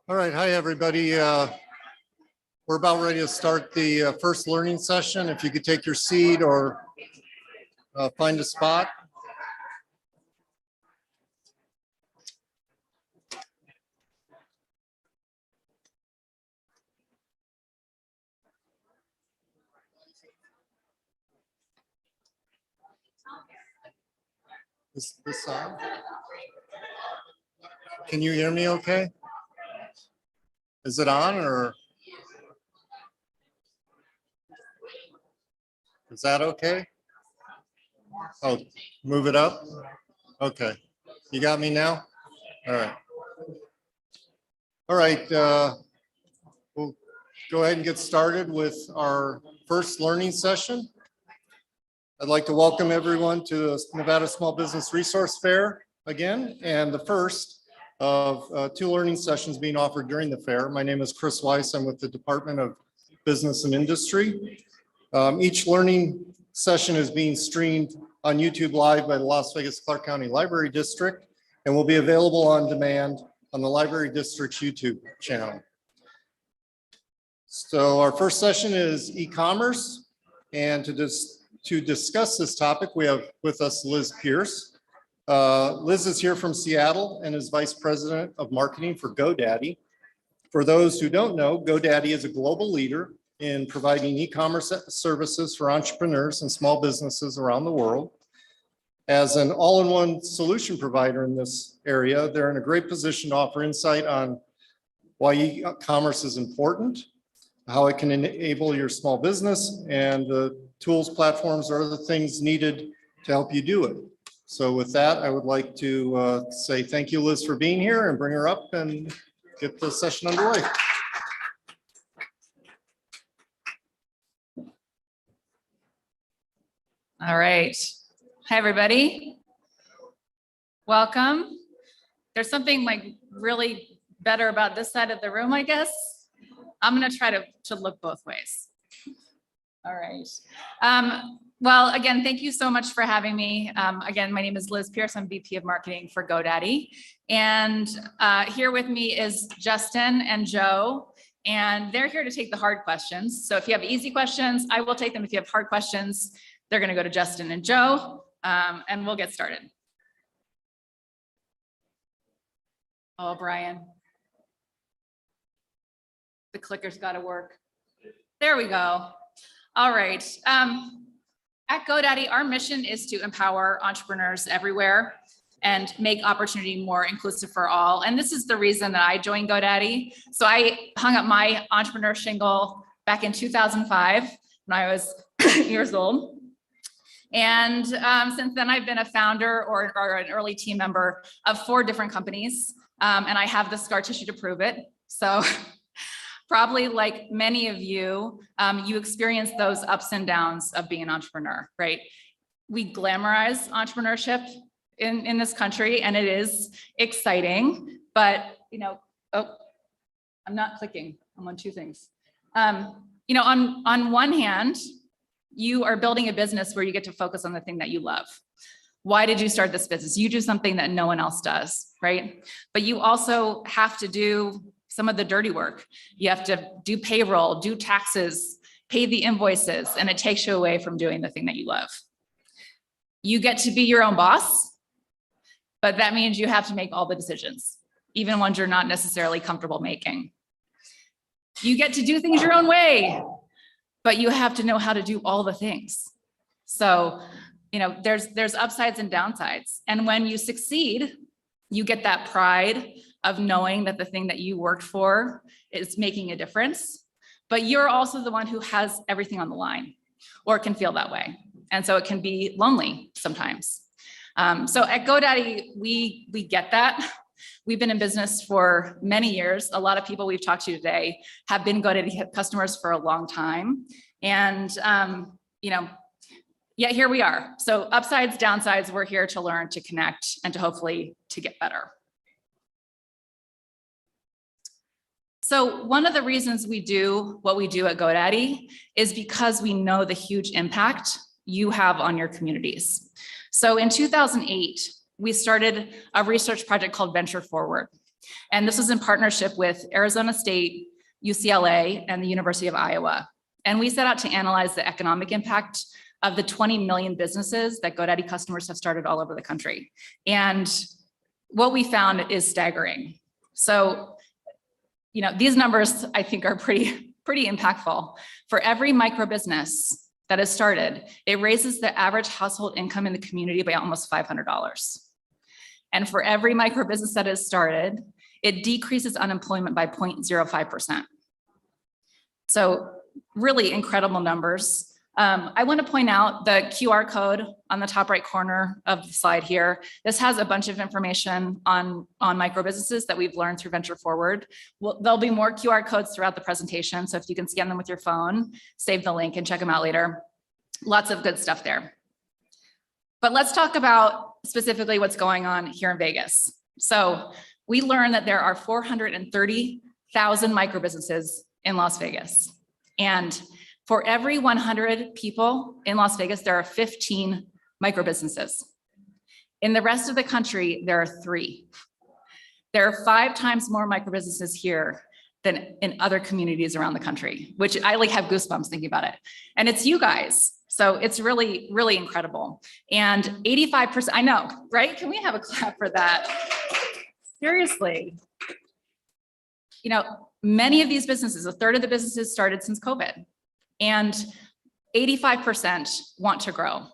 All right, hi everybody. We're about ready to start the first learning session. If you could take your seat or find a spot. Is this on? Can you hear me okay? Is it on or? Is that okay? Oh, move it up? Okay. You got me now? All right. All right. We'll go ahead and get started with our first learning session. I'd like to welcome everyone to the Nevada Small Business Resource Fair again, and the first of two learning sessions being offered during the fair. My name is Chris Weiss. I'm with the Department of Business and Industry. Each learning session is being streamed on YouTube Live by the Las Vegas Clark County Library District and will be available on demand on the Library District's YouTube channel. So our first session is e-commerce, and to discuss this topic, we have with us Liz Pierce. Liz is here from Seattle and is Vice President of Marketing for GoDaddy. For those who don't know, GoDaddy is a global leader in providing e-commerce services for entrepreneurs and small businesses around the world. As an all-in-one solution provider in this area, they're in a great position to offer insight on why e-commerce is important, how it can enable your small business, and the tools, platforms, or other things needed to help you do it. So with that, I would like to say thank you, Liz, for being here, and bring her up and get the session underway. All right. Hi, everybody. Welcome. There's something like really better about this side of the room, I guess. I'm going to try to look both ways. All right. Well, again, thank you so much for having me. Again, my name is Liz Pierce. I'm VP of Marketing for GoDaddy. And here with me is Justin and Joe. And they're here to take the hard questions. So if you have easy questions, I will take them. If you have hard questions, they're going to go to Justin and Joe, and we'll get started. Oh, Brian. The clicker's got to work. There we go. All right. At GoDaddy, our mission is to empower entrepreneurs everywhere and make opportunity more inclusive for all. And this is the reason that I joined GoDaddy. So I hung up my entrepreneur shingle back in 2005 when I was years old. And since then, I've been a founder or an early team member of 4 different companies. And I have the scar tissue to prove it. So probably like many of you, you experience those ups and downs of being an entrepreneur, right? We glamorize entrepreneurship in this country, and it is exciting, but, you know, oh, I'm not clicking. I'm on 2 things. You know, on one hand, you are building a business where you get to focus on the thing that you love. Why did you start this business? You do something that no one else does, right? But you also have to do some of the dirty work. You have to do payroll, do taxes, pay the invoices, and it takes you away from doing the thing that you love. You get to be your own boss, but that means you have to make all the decisions, even ones you're not necessarily comfortable making. You get to do things your own way, but you have to know how to do all the things. So, you know, there's upsides and downsides. And when you succeed, you get that pride of knowing that the thing that you worked for is making a difference, but you're also the one who has everything on the line, or it can feel that way. And so it can be lonely sometimes. So at GoDaddy, we get that. We've been in business for many years. A lot of people we've talked to today have been GoDaddy customers for a long time. And, you know, yet here we are. So upsides, downsides, we're here to learn, to connect, and to hopefully to get better. So one of the reasons we do what we do at GoDaddy is because we know the huge impact you have on your communities. So in 2008, we started a research project called Venture Forward. And this was in partnership with Arizona State, UCLA, and the University of Iowa. And we set out to analyze the economic impact of the 20 million businesses that GoDaddy customers have started all over the country. And what we found is staggering. So, these numbers I think are pretty impactful. For every micro business that is started, it raises the average household income in the community by almost $500. And for every micro business that is started, it decreases unemployment by 0.05%. So really incredible numbers. I want to point out the QR code on the top right corner of the slide here. This has a bunch of information on micro businesses that we've learned through Venture Forward. There'll be more QR codes throughout the presentation. So if you can scan them with your phone, save the link and check them out later. Lots of good stuff there. But let's talk about specifically what's going on here in Vegas. So we learned that there are 430,000 micro businesses in Las Vegas. And for every 100 people in Las Vegas, there are 15 micro businesses. In the rest of the country, there are 3. There are 5 times more micro businesses here than in other communities around the country, which I have goosebumps thinking about it. And it's you guys. So it's really, really incredible. And 85%, I know, right? Can we have a clap for that? Seriously. Many of these businesses, a third of the businesses started since COVID. And 85% want to grow.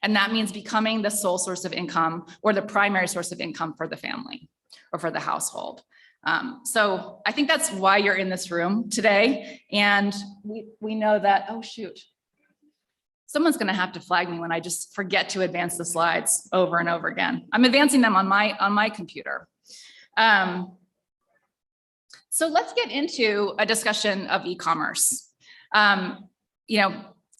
And that means becoming the sole source of income or the primary source of income for the family or for the household. So I think that's why you're in this room today. And we know that, oh shoot, someone's gonna have to flag me when I just forget to advance the slides over and over again. I'm advancing them on my computer. So let's get into a discussion of e-commerce.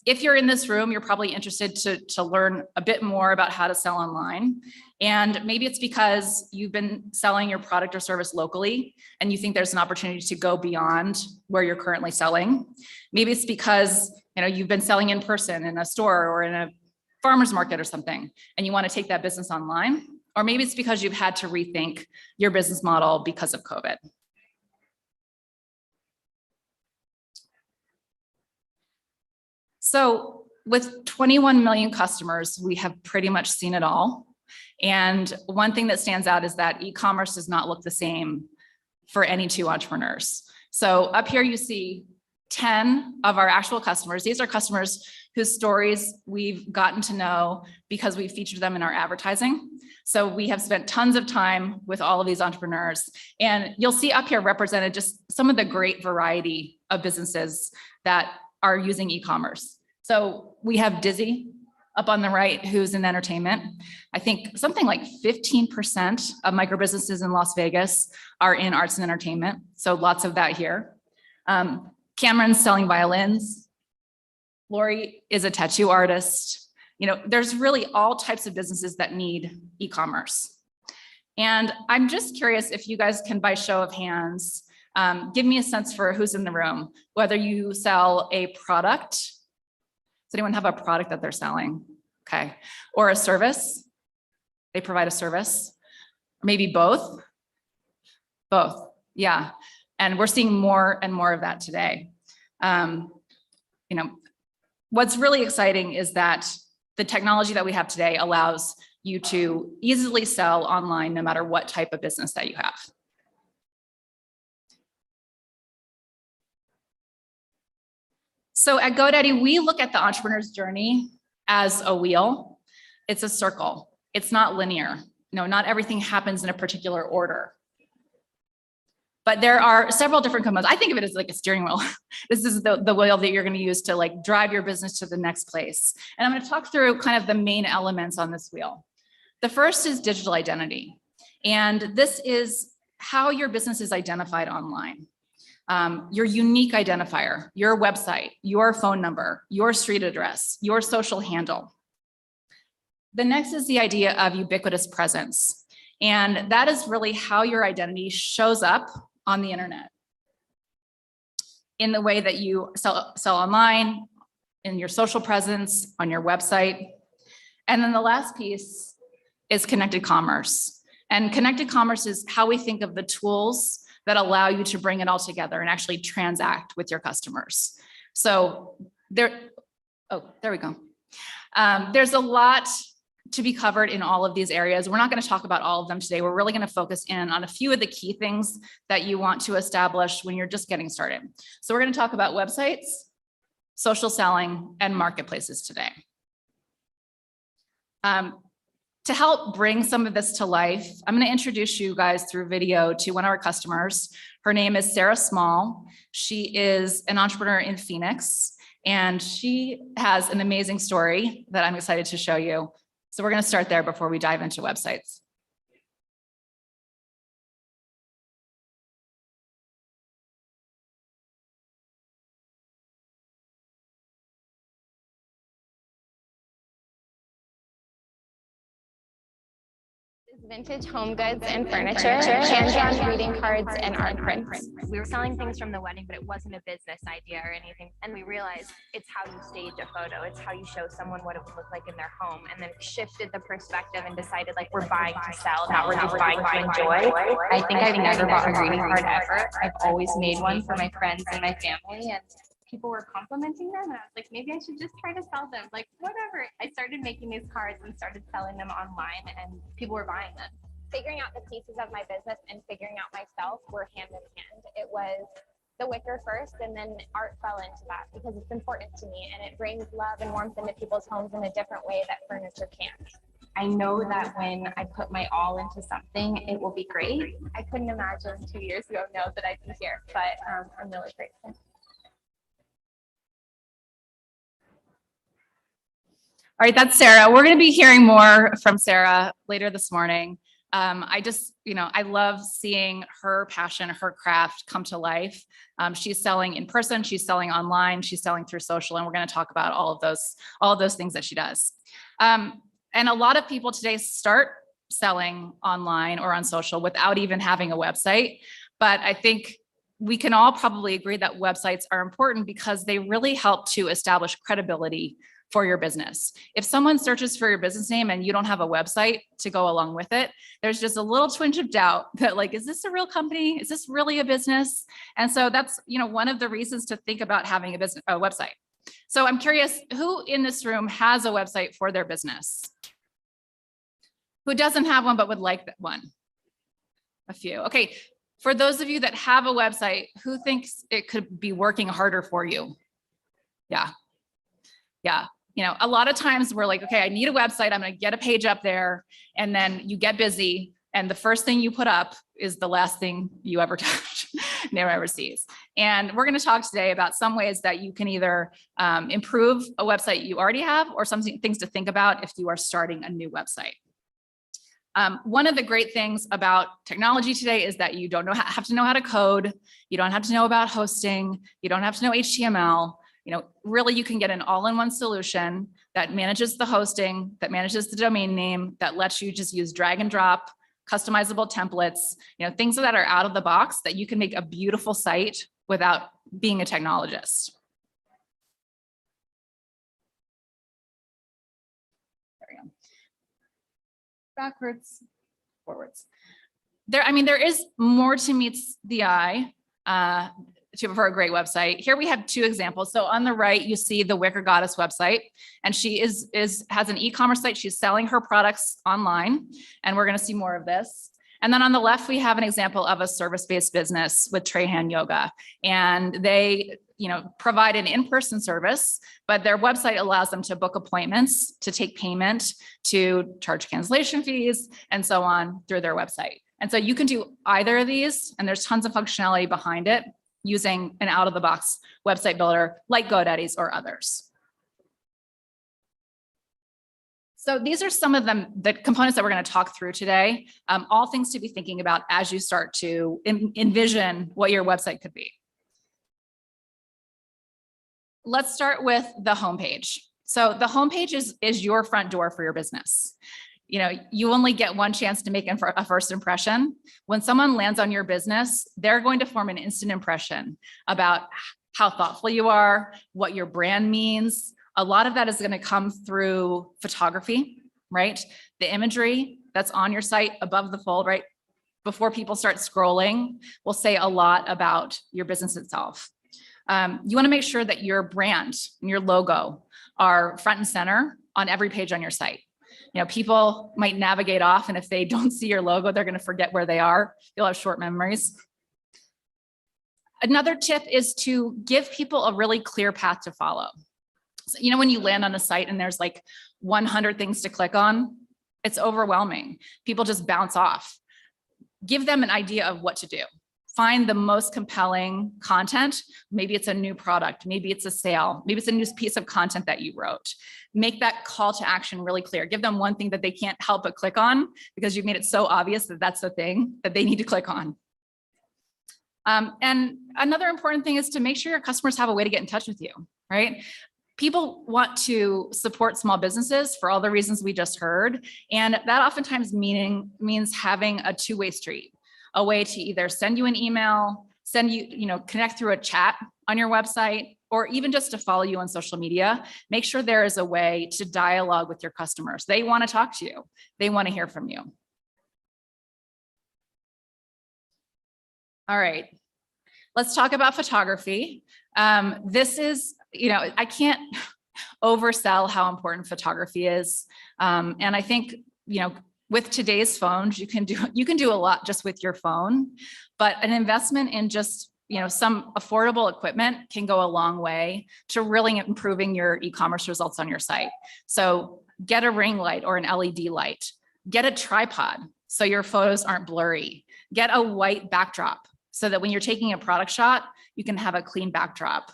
If you're in this room, you're probably interested to learn a bit more about how to sell online. And maybe it's because you've been selling your product or service locally and you think there's an opportunity to go beyond where you're currently selling. Maybe it's because you've been selling in person in a store or in a farmer's market or something, and you want to take that business online. Or maybe it's because you've had to rethink your business model because of COVID. So with 21 million customers, we have pretty much seen it all. And one thing that stands out is that e-commerce does not look the same for any 2 entrepreneurs. So up here you see 10 of our actual customers. These are customers whose stories we've gotten to know because we featured them in our advertising. So we have spent tons of time with all of these entrepreneurs. And you'll see up here represented just some of the great variety of businesses that are using e-commerce. So we have Dizzy up on the right, who's in entertainment. I think something like 15% of micro businesses in Las Vegas are in arts and entertainment. So lots of that here. Cameron's selling violins. Lori is a tattoo artist. There's really all types of businesses that need e-commerce. And I'm just curious if you guys can, by show of hands, give me a sense for who's in the room, whether you sell a product. Does anyone have a product that they're selling? Okay. Or a service? They provide a service. Maybe both? Both, yeah. And we're seeing more and more of that today. What's really exciting is that the technology that we have today allows you to easily sell online no matter what type of business that you have. So at GoDaddy, we look at the entrepreneur's journey as a wheel. It's a circle. It's not linear. Not everything happens in a particular order. But there are several different components. I think of it as like a steering wheel. This is the wheel that you're going to use to drive your business to the next place. And I'm going to talk through kind of the main elements on this wheel. The first is digital identity. And this is how your business is identified online. Your unique identifier, your website, your phone number, your street address, your social handle. The next is the idea of ubiquitous presence. And that is really how your identity shows up on the internet. in the way that you sell online, in your social presence, on your website. And then the last piece is connected commerce. And connected commerce is how we think of the tools that allow you to bring it all together and actually transact with your customers. So there we go. There's a lot to be covered in all of these areas. We're not going to talk about all of them today. We're really going to focus in on a few of the key things that you want to establish when you're just getting started. So we're going to talk about websites, social selling, and marketplaces today. To help bring some of this to life, I'm going to introduce you guys through video to one of our customers. Her name is Sarah Small. She is an entrepreneur in Phoenix, and she has an amazing story that I'm excited to show you. So we're going to start there before we dive into websites. Vintage home goods and furniture, hand-drawn greeting cards, and art prints. We were selling things from the wedding, but it wasn't a business idea or anything. And we realized it's how you stage a photo. It's how you show someone what it would look like in their home. And then shifted the perspective and decided like we're buying to sell, not we're just buying to enjoy. I think I've never bought a greeting card ever. I've always made one for my friends and my family, and people were complimenting them, and I was like, maybe I should just try to sell them. Like, whatever. I started making these cards and started selling them online, and people were buying them. Figuring out the pieces of my business and figuring out myself were hand in hand. It was the wicker first, and then art fell into that because it's important to me, and it brings love and warmth into people's homes in a different way that furniture can't. I know that when I put my all into something, it will be great. I couldn't imagine 2 years ago that I'd be here, but I'm really grateful. All right, that's Sarah. We're going to be hearing more from Sarah later this morning. I love seeing her passion, her craft come to life. She's selling in person, she's selling online, she's selling through social, and we're going to talk about all of those things that she does. And a lot of people today start selling online or on social without even having a website. But I think we can all probably agree that websites are important because they really help to establish credibility for your business. If someone searches for your business name and you don't have a website to go along with it, there's just a little twinge of doubt that like, is this a real company? Is this really a business? And so that's, one of the reasons to think about having a website. So I'm curious, who in this room has a website for their business? Who doesn't have one but would like one? A few. Okay. For those of you that have a website, who thinks it could be working harder for you? Yeah. A lot of times we're like, okay, I need a website. I'm going to get a page up there. And then you get busy. And the first thing you put up is the last thing you ever touch, never ever sees. And we're going to talk today about some ways that you can either improve a website you already have, or some things to think about if you are starting a new website. One of the great things about technology today is that you don't have to know how to code. You don't have to know about hosting. You don't have to know HTML. Really you can get an all-in-one solution that manages the hosting, that manages the domain name, that lets you just use drag and drop, customizable templates, things that are out of the box that you can make a beautiful site without being a technologist. There we go. Backwards, forwards. There is more to meets the eye for a great website. Here we have two examples. So on the right, you see the Wicker Goddess website, and she has an e-commerce site. She's selling her products online, and we're going to see more of this. And then on the left, we have an example of a service-based business with Trehan Yoga, and they provide an in-person service, but their website allows them to book appointments, to take payment, to charge cancellation fees, and so on through their website. And so you can do either of these, and there's tons of functionality behind it using an out-of-the-box website builder like GoDaddy's or others. So these are some of the components that we're going to talk through today, all things to be thinking about as you start to envision what your website could be. Let's start with the homepage. So the homepage is your front door for your business. You only get one chance to make a first impression. When someone lands on your business, they're going to form an instant impression about how thoughtful you are, what your brand means. A lot of that is going to come through photography, right? The imagery that's on your site above the fold, right? Before people start scrolling, will say a lot about your business itself. You want to make sure that your brand and your logo are front and center on every page on your site. You know, people might navigate off, and if they don't see your logo, they're going to forget where they are. You'll have short memories. Another tip is to give people a really clear path to follow. So, you know, when you land on a site and there's like 100 things to click on, it's overwhelming. People just bounce off. Give them an idea of what to do. Find the most compelling content. Maybe it's a new product, maybe it's a sale, maybe it's a new piece of content that you wrote. Make that call to action really clear. Give them one thing that they can't help but click on because you've made it so obvious that that's the thing that they need to click on. And another important thing is to make sure your customers have a way to get in touch with you, right? People want to support small businesses for all the reasons we just heard. And that oftentimes means having a two-way street, a way to either send you an email, send you, connect through a chat on your website, or even just to follow you on social media. Make sure there is a way to dialogue with your customers. They want to talk to you. They want to hear from you. All right, let's talk about photography. This is, I can't oversell how important photography is. And I think, with today's phones, you can do a lot just with your phone, but an investment in just, some affordable equipment can go a long way to really improving your e-commerce results on your site. So get a ring light or an LED light, get a tripod so your photos aren't blurry, get a white backdrop so that when you're taking a product shot, you can have a clean backdrop.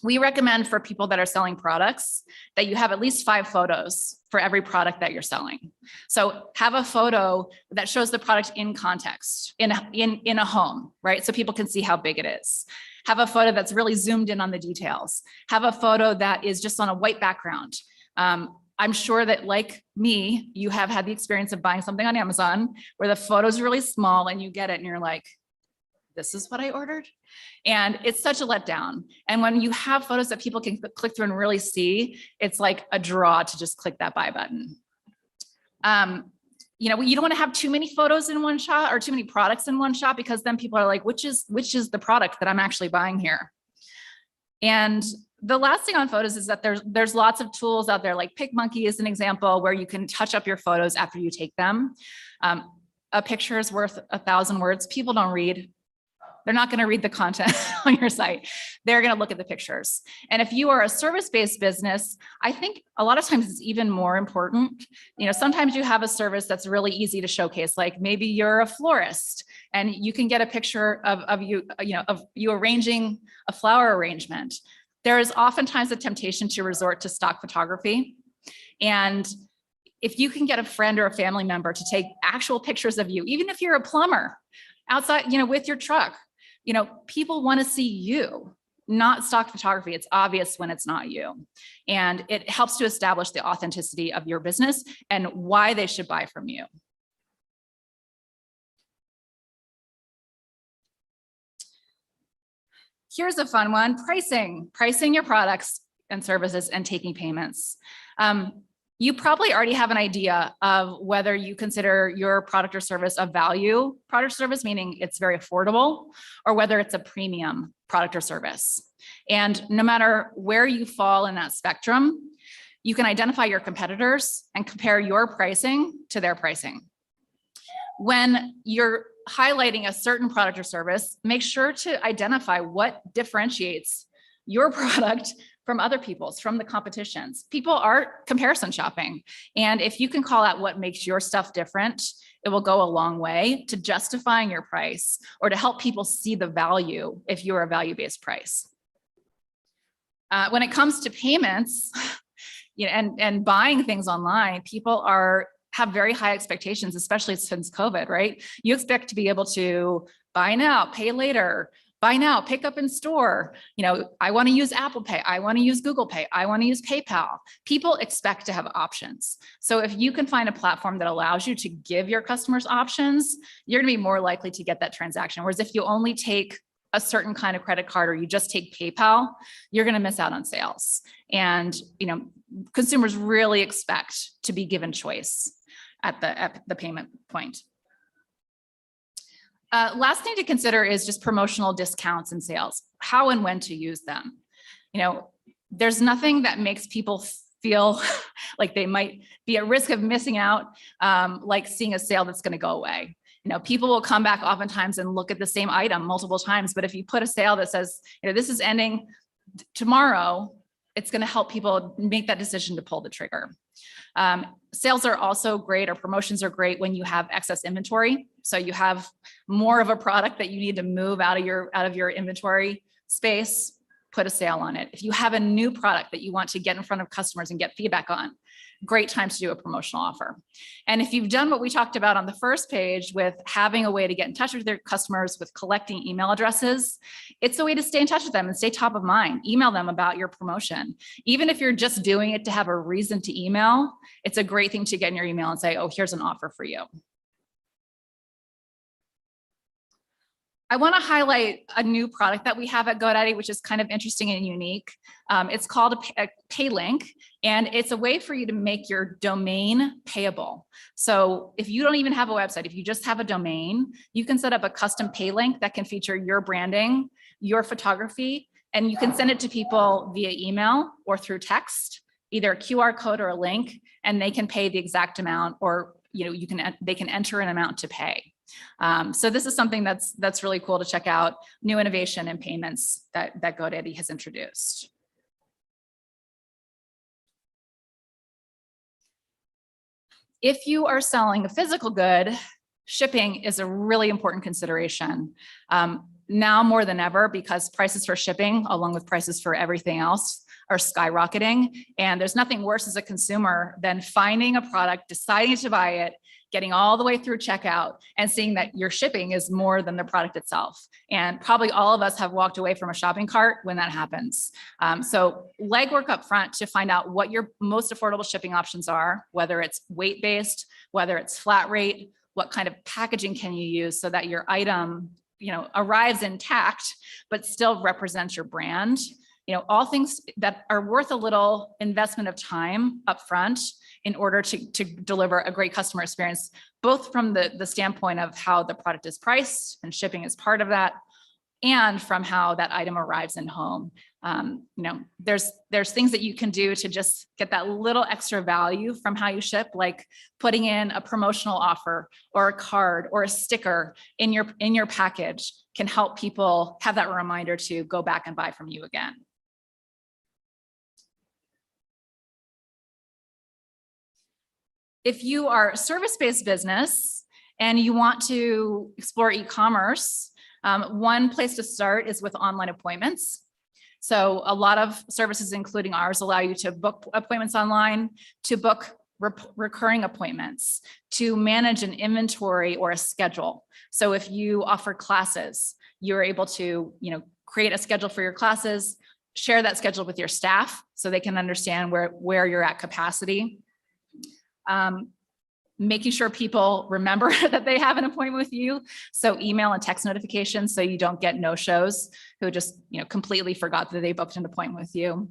We recommend for people that are selling products that you have at least 5 photos for every product that you're selling. So have a photo that shows the product in context, in a home, right? So people can see how big it is. Have a photo that's really zoomed in on the details. Have a photo that is just on a white background. I'm sure that, like me, you have had the experience of buying something on Amazon where the photo's really small and you get it and you're like, this is what I ordered. And it's such a letdown. And when you have photos that people can click through and really see, it's like a draw to just click that buy button. You don't want to have too many photos in one shot or too many products in one shot, because then people are like, which is the product that I'm actually buying here? And the last thing on photos is that there's lots of tools out there, like PicMonkey is an example where you can touch up your photos after you take them. A picture is worth 1,000 words. People don't read. They're not going to read the content on your site. They're going to look at the pictures. And if you are a service-based business, I think a lot of times it's even more important. Sometimes you have a service that's really easy to showcase, like maybe you're a florist and you can get a picture of you arranging a flower arrangement. There is oftentimes a temptation to resort to stock photography. And if you can get a friend or a family member to take actual pictures of you, even if you're a plumber outside, with your truck, people want to see you, not stock photography. It's obvious when it's not you. And it helps to establish the authenticity of your business and why they should buy from you. Here's a fun one: pricing your products and services and taking payments. You probably already have an idea of whether you consider your product or service a value product or service, meaning it's very affordable, or whether it's a premium product or service. And no matter where you fall in that spectrum, you can identify your competitors and compare your pricing to their pricing. When you're highlighting a certain product or service, make sure to identify what differentiates your product from other people's, from the competitions. People are comparison shopping. And if you can call out what makes your stuff different, it will go a long way to justifying your price or to help people see the value if you're a value-based price. When it comes to payments, and buying things online, people have very high expectations, especially since COVID, right? You expect to be able to buy now, pay later, buy now, pick up in store. I want to use Apple Pay. I want to use Google Pay. I want to use PayPal. People expect to have options. So if you can find a platform that allows you to give your customers options, you're going to be more likely to get that transaction. Whereas if you only take a certain kind of credit card or you just take PayPal, you're going to miss out on sales. And, consumers really expect to be given choice at the payment point. Last thing to consider is just promotional discounts and sales, how and when to use them. There's nothing that makes people feel like they might be at risk of missing out, like seeing a sale that's going to go away. People will come back oftentimes and look at the same item multiple times, but if you put a sale that says, this is ending tomorrow, it's going to help people make that decision to pull the trigger. Sales are also great, or promotions are great when you have excess inventory. So you have more of a product that you need to move out of your inventory space, put a sale on it. If you have a new product that you want to get in front of customers and get feedback on, great time to do a promotional offer. And if you've done what we talked about on the first page with having a way to get in touch with their customers, with collecting email addresses, it's a way to stay in touch with them and stay top of mind. Email them about your promotion. Even if you're just doing it to have a reason to email, it's a great thing to get in your email and say, oh, here's an offer for you. I want to highlight a new product that we have at GoDaddy, which is kind of interesting and unique. It's called a pay link, and it's a way for you to make your domain payable. So if you don't even have a website, if you just have a domain, you can set up a custom pay link that can feature your branding, your photography, and you can send it to people via email or through text, either a QR code or a link, and they can pay the exact amount, or they can enter an amount to pay. So this is something that's really cool to check out, new innovation in payments that GoDaddy has introduced. If you are selling a physical good, shipping is a really important consideration. Now more than ever, because prices for shipping, along with prices for everything else, are skyrocketing. And there's nothing worse as a consumer than finding a product, deciding to buy it, getting all the way through checkout and seeing that your shipping is more than the product itself. And probably all of us have walked away from a shopping cart when that happens. So legwork up front to find out what your most affordable shipping options are, whether it's weight-based, whether it's flat rate, what kind of packaging can you use so that your item, arrives intact, but still represents your brand. All things that are worth a little investment of time up front in order to deliver a great customer experience, both from the standpoint of how the product is priced, and shipping is part of that, and from how that item arrives in home. There's things that you can do to just get that little extra value from how you ship, like putting in a promotional offer or a card or a sticker in your package can help people have that reminder to go back and buy from you again. If you are a service-based business and you want to explore e-commerce, one place to start is with online appointments. So a lot of services, including ours, allow you to book appointments online, to book recurring appointments, to manage an inventory or a schedule. So if you offer classes, you're able to, create a schedule for your classes, share that schedule with your staff so they can understand where you're at capacity. Making sure people remember that they have an appointment with you. So email and text notifications so you don't get no-shows who just completely forgot that they booked an appointment with you.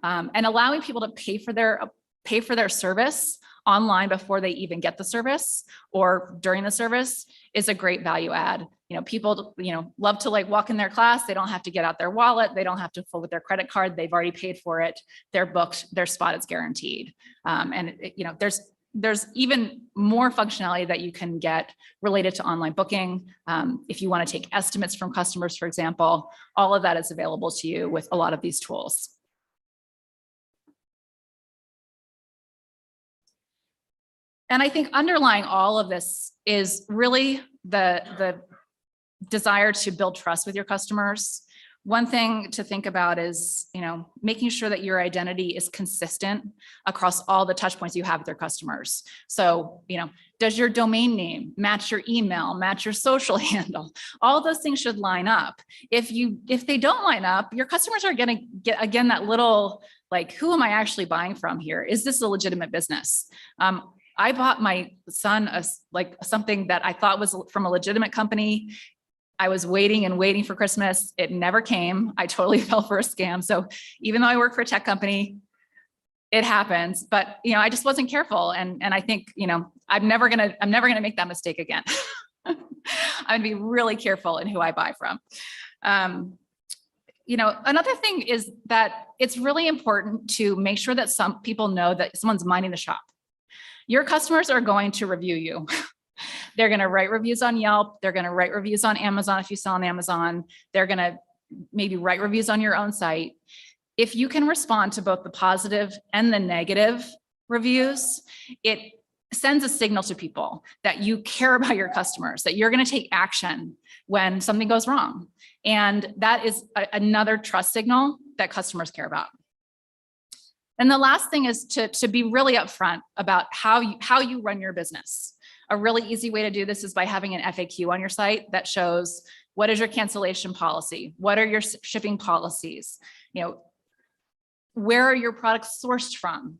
And allowing people to pay for their service online before they even get the service or during the service is a great value add. People love to walk in their class. They don't have to get out their wallet. They don't have to fill with their credit card. They've already paid for it. They're booked. Their spot is guaranteed. There's even more functionality that you can get related to online booking. If you want to take estimates from customers, for example, all of that is available to you with a lot of these tools. And I think underlying all of this is really the desire to build trust with your customers. One thing to think about is, making sure that your identity is consistent across all the touch points you have with your customers. So, does your domain name match your email, match your social handle? All those things should line up. If they don't line up, your customers are going to get, again, that little, who am I actually buying from here? Is this a legitimate business? I bought my son something that I thought was from a legitimate company. I was waiting and waiting for Christmas. It never came. I totally fell for a scam. So even though I work for a tech company, it happens, but I just wasn't careful. And I think, I'm never gonna make that mistake again. I'm gonna be really careful in who I buy from. Another thing is that it's really important to make sure that some people know that someone's minding the shop. Your customers are going to review you. They're going to write reviews on Yelp. They're going to write reviews on Amazon if you sell on Amazon. They're going to maybe write reviews on your own site. If you can respond to both the positive and the negative reviews, it sends a signal to people that you care about your customers, that you're going to take action when something goes wrong. And that is another trust signal that customers care about. And the last thing is to be really upfront about how you run your business. A really easy way to do this is by having an FAQ on your site that shows what is your cancellation policy? What are your shipping policies? Where are your products sourced from?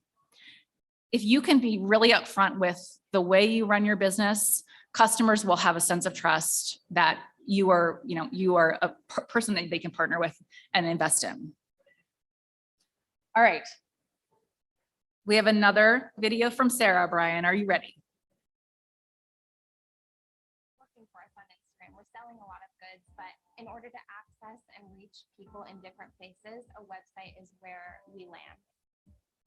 If you can be really upfront with the way you run your business, customers will have a sense of trust that you are a person that they can partner with and invest in. All right. We have another video from Sarah. Brian, are you ready? Working for us on Instagram, we're selling a lot of goods, but in order to access and reach people in different places, a website is where we land.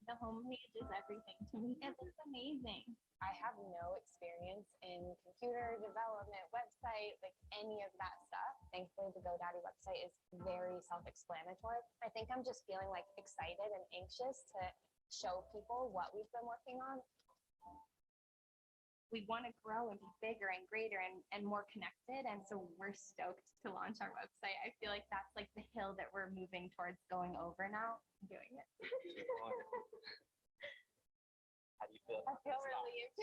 The homepage is everything to me. It looks amazing. I have no experience in computer development, website, like any of that stuff. Thankfully, the GoDaddy website is very self-explanatory. I think I'm just feeling like excited and anxious to show people what we've been working on. We want to grow and be bigger and greater and more connected. And so we're stoked to launch our website. I feel like that's like the hill that we're moving towards going over now. I'm doing it. How do you feel? I feel relieved.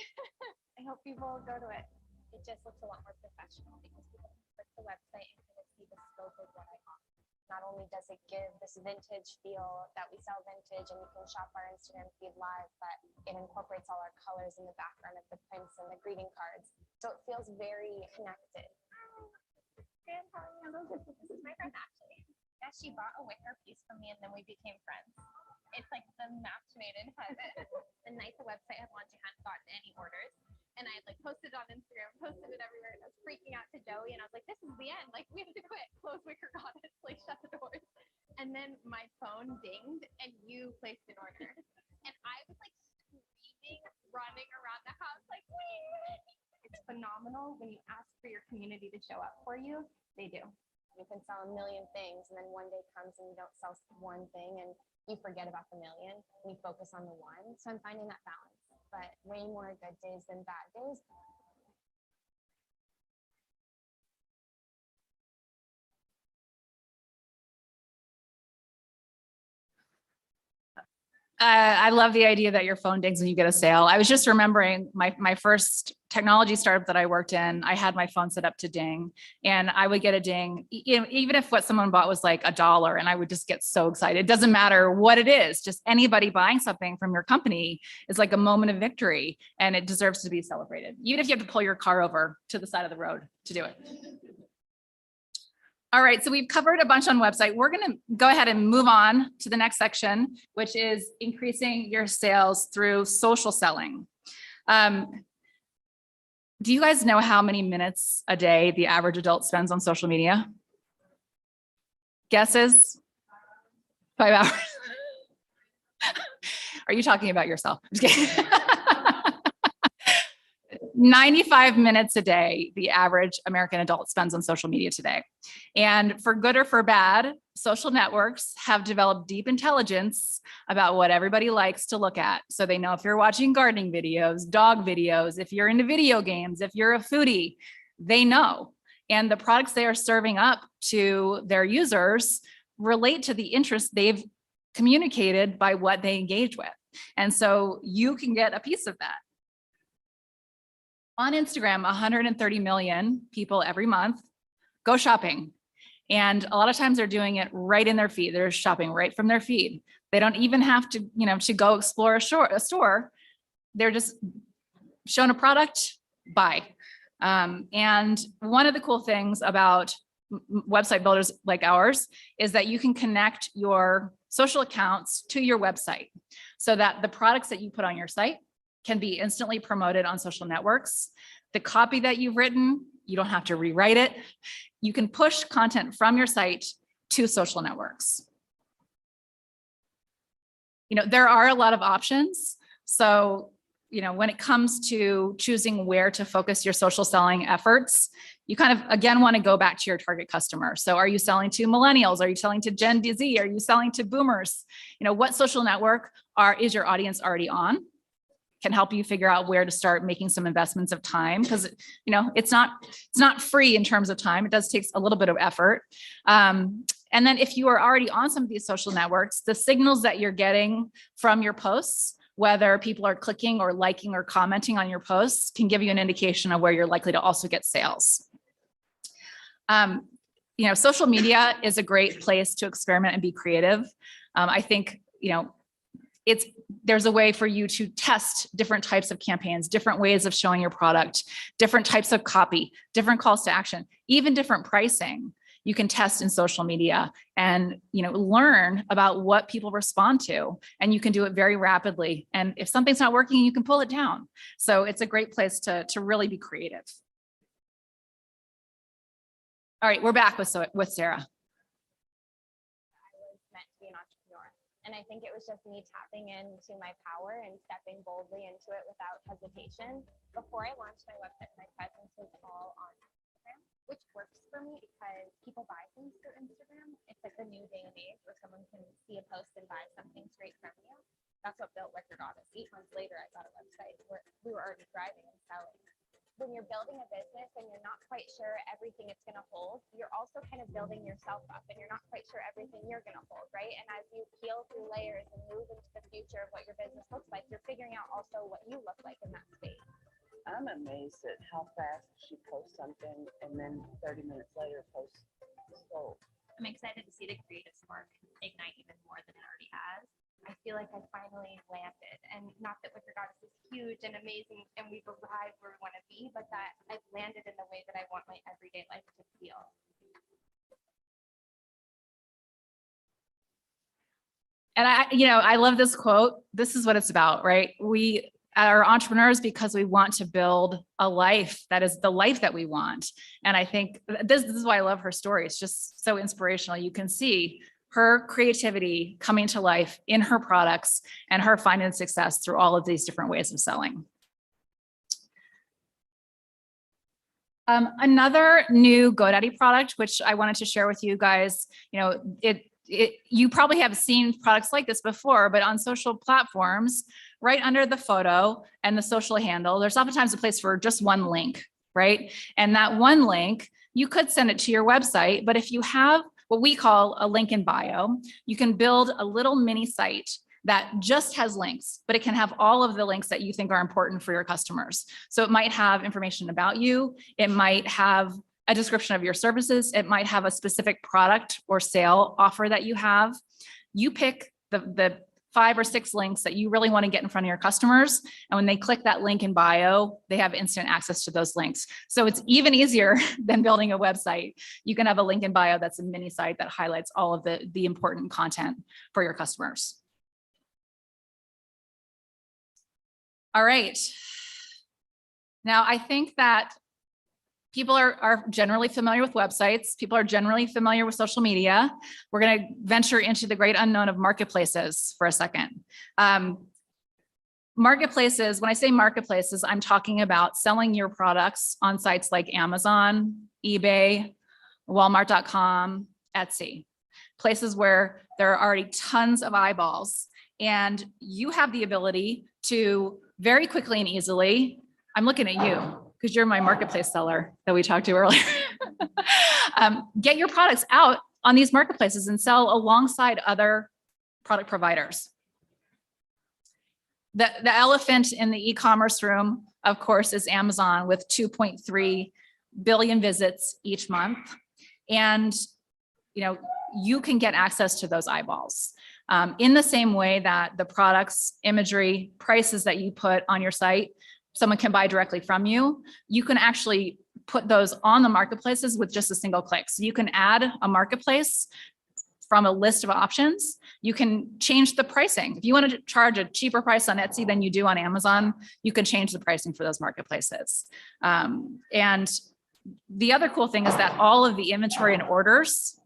I hope people will go to it. It just looks a lot more professional because people can click the website and kind of see the scope of what I offer. Not only does it give this vintage feel that we sell vintage and you can shop our Instagram feed live, but it incorporates all our colors in the background of the prints and the greeting cards. So it feels very connected. This is my friend Ashley. Yeah, she bought a wicker piece from me and then we became friends. It's like the match made in heaven. The night the website had launched, I hadn't gotten any orders. And I had like posted on Instagram, posted it everywhere, and I was freaking out to Joey. And I was like, this is the end. Like, we have to quit. Close Wicker Goddess, like shut the doors. And then my phone dinged and you placed an order. And I was like screaming, running around the house, like, wait. It's phenomenal when you ask for your community to show up for you. They do. You can sell a million things and then one day comes and you don't sell one thing and you forget about the million and you focus on the one. So I'm finding that balance, but way more good days than bad days. I love the idea that your phone dings when you get a sale. I was just remembering my first technology startup that I worked in. I had my phone set up to ding, and I would get a ding, even if what someone bought was like $1, and I would just get so excited. It doesn't matter what it is, just anybody buying something from your company is like a moment of victory, and it deserves to be celebrated, even if you have to pull your car over to the side of the road to do it. All right, so we've covered a bunch on website. We're gonna go ahead and move on to the next section, which is increasing your sales through social selling. Do you guys know how many minutes a day the average adult spends on social media? Guesses? 5 hours. Are you talking about yourself? I'm just kidding. 95 minutes a day, the average American adult spends on social media today. And for good or for bad, social networks have developed deep intelligence about what everybody likes to look at. So they know if you're watching gardening videos, dog videos, if you're into video games, if you're a foodie, they know. And the products they are serving up to their users relate to the interests they've communicated by what they engage with. And so you can get a piece of that. On Instagram, 130 million people every month go shopping. And a lot of times they're doing it right in their feed. They're shopping right from their feed. They don't even have to, to go explore a store. They're just shown a product, buy. And one of the cool things about website builders like ours is that you can connect your social accounts to your website so that the products that you put on your site can be instantly promoted on social networks. The copy that you've written, you don't have to rewrite it. You can push content from your site to social networks. There are a lot of options. So, when it comes to choosing where to focus your social selling efforts, you kind of, again, want to go back to your target customer. So are you selling to millennials? Are you selling to Gen Z? Are you selling to boomers? What social network is your audience already on? Can help you figure out where to start making some investments of time, because it's not free in terms of time. It does take a little bit of effort. And then if you are already on some of these social networks, the signals that you're getting from your posts, whether people are clicking or liking or commenting on your posts, can give you an indication of where you're likely to also get sales. Social media is a great place to experiment and be creative. I think, there's a way for you to test different types of campaigns, different ways of showing your product, different types of copy, different calls to action, even different pricing. You can test in social media and learn about what people respond to, and you can do it very rapidly. And if something's not working, you can pull it down. So it's a great place to really be creative. All right, we're back with Sarah. I was meant to be an entrepreneur. And I think it was just me tapping into my power and stepping boldly into it without hesitation. Before I launched my website, my presence was all on Instagram, which works for me because people buy things through Instagram. It's like the new day and age where someone can see a post and buy something straight from you. That's what built Wicker Goddess. 8 months later, I got a website where we were already thriving and selling. When you're building a business and you're not quite sure everything it's going to hold, you're also kind of building yourself up and you're not quite sure everything you're going to hold, right? And as you peel through layers and move into the future of what your business looks like, you're figuring out also what you look like in that space. I'm amazed at how fast she posts something and then 30 minutes later posts sold. I'm excited to see the creative spark ignite even more than it already has. I feel like I finally landed, and not that Wicker Goddess is huge and amazing and we've arrived where we want to be, but that I've landed in the way that I want my everyday life to feel. And I love this quote. This is what it's about, right? We are entrepreneurs because we want to build a life that is the life that we want. And I think this is why I love her story. It's just so inspirational. You can see her creativity coming to life in her products and her finding success through all of these different ways of selling. Another new GoDaddy product, which I wanted to share with you guys, you probably have seen products like this before, but on social platforms, right under the photo and the social handle, there's oftentimes a place for just one link, right? And that one link, you could send it to your website, but if you have what we call a link in bio, you can build a little mini site that just has links, but it can have all of the links that you think are important for your customers. So it might have information about you. It might have a description of your services. It might have a specific product or sale offer that you have. You pick the 5 or 6 links that you really want to get in front of your customers. And when they click that link in bio, they have instant access to those links. So it's even easier than building a website. You can have a link in bio that's a mini site that highlights all of the important content for your customers. All right. Now, I think that people are generally familiar with websites. People are generally familiar with social media. We're going to venture into the great unknown of marketplaces for a second. Marketplaces, when I say marketplaces, I'm talking about selling your products on sites like Amazon, eBay, Walmart.com, Etsy, places where there are already tons of eyeballs. And you have the ability to very quickly and easily, I'm looking at you, because you're my marketplace seller that we talked to earlier. Get your products out on these marketplaces and sell alongside other product providers. The elephant in the e-commerce room, of course, is Amazon with 2.3 billion visits each month. And you can get access to those eyeballs. In the same way that the products, imagery, prices that you put on your site someone can buy directly from you, you can actually put those on the marketplaces with just a single click. So you can add a marketplace from a list of options. You can change the pricing. If you want to charge a cheaper price on Etsy than you do on Amazon, you can change the pricing for those marketplaces. And the other cool thing is that all of the inventory and orders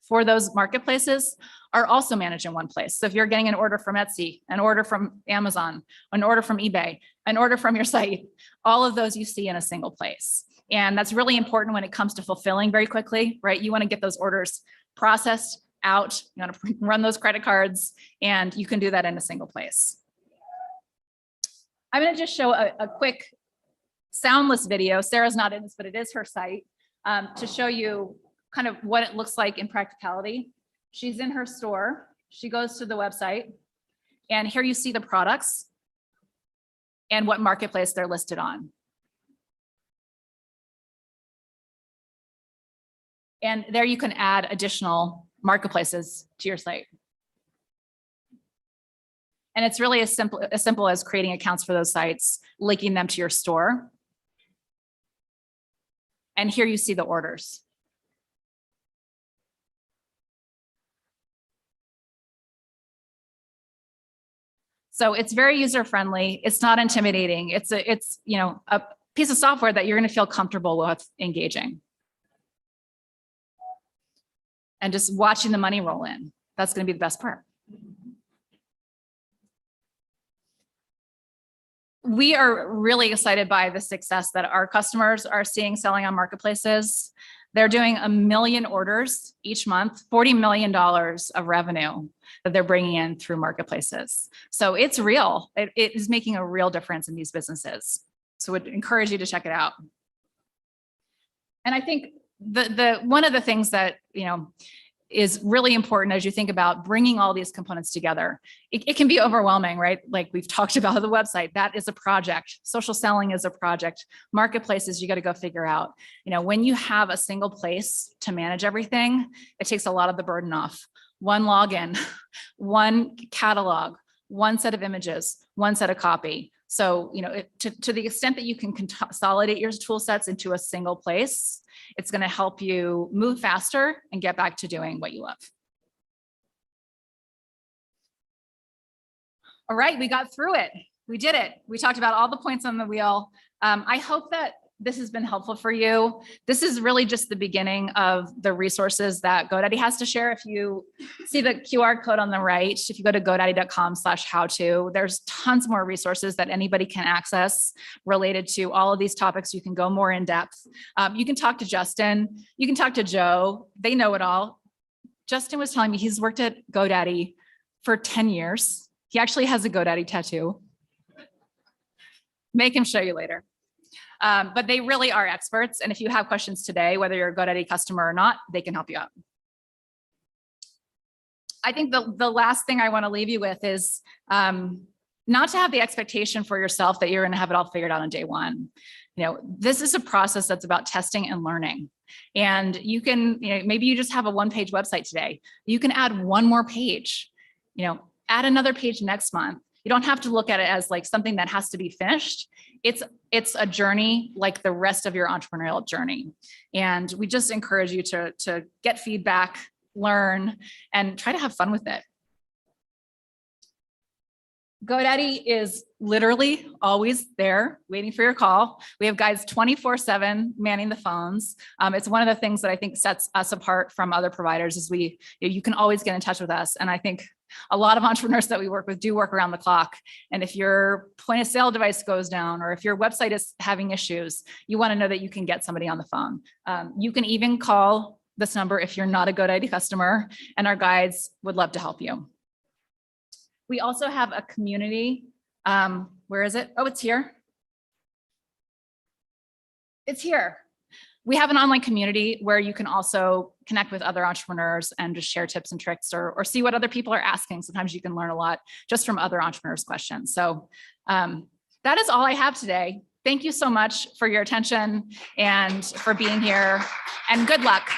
for those marketplaces are also managed in one place. So if you're getting an order from Etsy, an order from Amazon, an order from eBay, an order from your site, all of those you see in a single place. And that's really important when it comes to fulfilling very quickly, right? You want to get those orders processed out, you want to run those credit cards, and you can do that in a single place. I'm going to just show a quick soundless video. Sarah's not in this, but it is her site, to show you kind of what it looks like in practicality. She's in her store. She goes to the website, and here you see the products and what marketplace they're listed on. And there you can add additional marketplaces to your site. And it's really as simple as creating accounts for those sites, linking them to your store. And here you see the orders. So it's very user-friendly. It's not intimidating. It's a piece of software that you're going to feel comfortable with engaging. And just watching the money roll in. That's going to be the best part. We are really excited by the success that our customers are seeing selling on marketplaces. They're doing 1 million orders each month, $40 million of revenue that they're bringing in through marketplaces. So it's real. It is making a real difference in these businesses. So would encourage you to check it out. And I think the one of the things that, is really important as you think about bringing all these components together. It can be overwhelming, right? Like we've talked about the website, that is a project. Social selling is a project. Marketplaces, you got to go figure out. When you have a single place to manage everything, it takes a lot of the burden off. One login, one catalog, one set of images, one set of copy. So, to the extent that you can consolidate your tool sets into a single place, it's going to help you move faster and get back to doing what you love. All right, we got through it. We did it. We talked about all the points on the wheel. I hope that this has been helpful for you. This is really just the beginning of the resources that GoDaddy has to share. If you see the QR code on the right, if you go to godaddy.com/how-to, there's tons more resources that anybody can access related to all of these topics. You can go more in depth. You can talk to Justin. You can talk to Joe. They know it all. Justin was telling me he's worked at GoDaddy for 10 years. He actually has a GoDaddy tattoo. Make him show you later. But they really are experts. And if you have questions today, whether you're a GoDaddy customer or not, they can help you out. I think the last thing I want to leave you with is not to have the expectation for yourself that you're going to have it all figured out on day one. This is a process that's about testing and learning. And you can, maybe you just have a one-page website today. You can add one more page, add another page next month. You don't have to look at it as like something that has to be finished. It's a journey like the rest of your entrepreneurial journey. And we just encourage you to get feedback, learn, and try to have fun with it. GoDaddy is literally always there waiting for your call. We have guys 24/7 manning the phones. It's one of the things that I think sets us apart from other providers is you can always get in touch with us. And I think a lot of entrepreneurs that we work with do work around the clock. And if your point of sale device goes down, or if your website is having issues, you want to know that you can get somebody on the phone. You can even call this number if you're not a GoDaddy customer, and our guides would love to help you. We also have a community. Where is it? Oh, it's here. It's here. We have an online community where you can also connect with other entrepreneurs and just share tips and tricks or see what other people are asking. Sometimes you can learn a lot just from other entrepreneurs' questions. So that is all I have today. Thank you so much for your attention and for being here, and good luck.